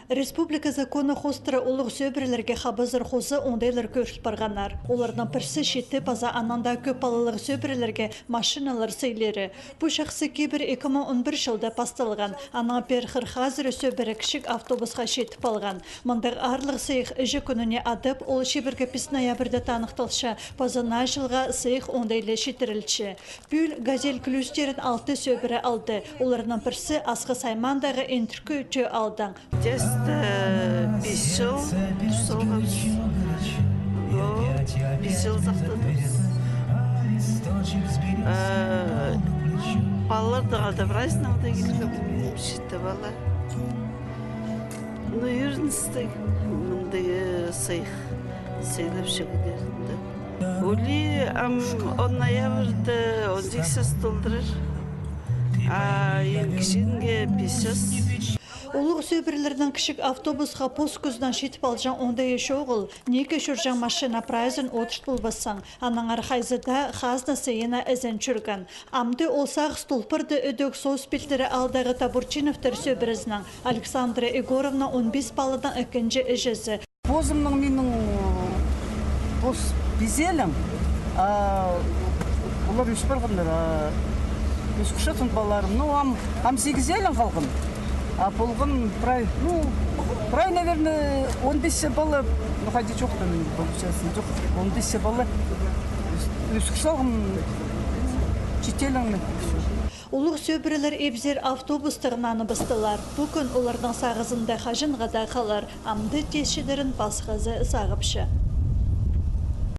Республика законы хостыры олық сөбірлерге қабызыр қозы оңдайлар көршіл барғанар. Олардың бірсі шетті база ананда көп балылық сөбірлерге машиналар сейлері. Бұл шақсы кейбір 2011 жылда басталған. Ана пер қырхазыры сөбірі кішік автобусқа шетіп алған. Мұндар арлық сейх үжі күніне адып, ол шебіргі піс ноябрьді танықтылшы, базана жылға сейх оңдайлы шетірілші. Бүл газель клюстерін 6 сөбірі алды. Олардың бірсі асқы саймандағы энтіркі үті алдан. 5 жыл тұсылғыз. 5 жыл зақтадыңыз. Балаларды қалда празднығында келгім шетті бала. Ну, еріністі мұндай сейліп шығыдерінде. Олі 10 ноябрьді 18 толдырыр. Ең кішінге 5 жас. Олық сөбірлердің кішік автобусқа пост көздің шетіп алжан ондай шоғыл, неке жүржан машина прайзын отышт болбасан, аның архайзыда қазна сейіна әзен чүрген. Амды олсақ столпырды өдөк соуспилтері алдағы Табурчиновтар сөбірізінің Александра Егоровна 15 балыдан өкінжі әжізі. Позымның менің пост безелім, олар үш барғандар, үш күшетін баларым, ам 8 елін қалғын. А полгон прай, наверное, 15 балы, ну ходи чёрта, получается, 15 балы, үскісалғым четеліңні. Олық сөбірілер ебзер автобустығынан бастылар. Бүгін олардың сағызында қажынғада қалар, амды тесшідерін басқазы сағыпшы.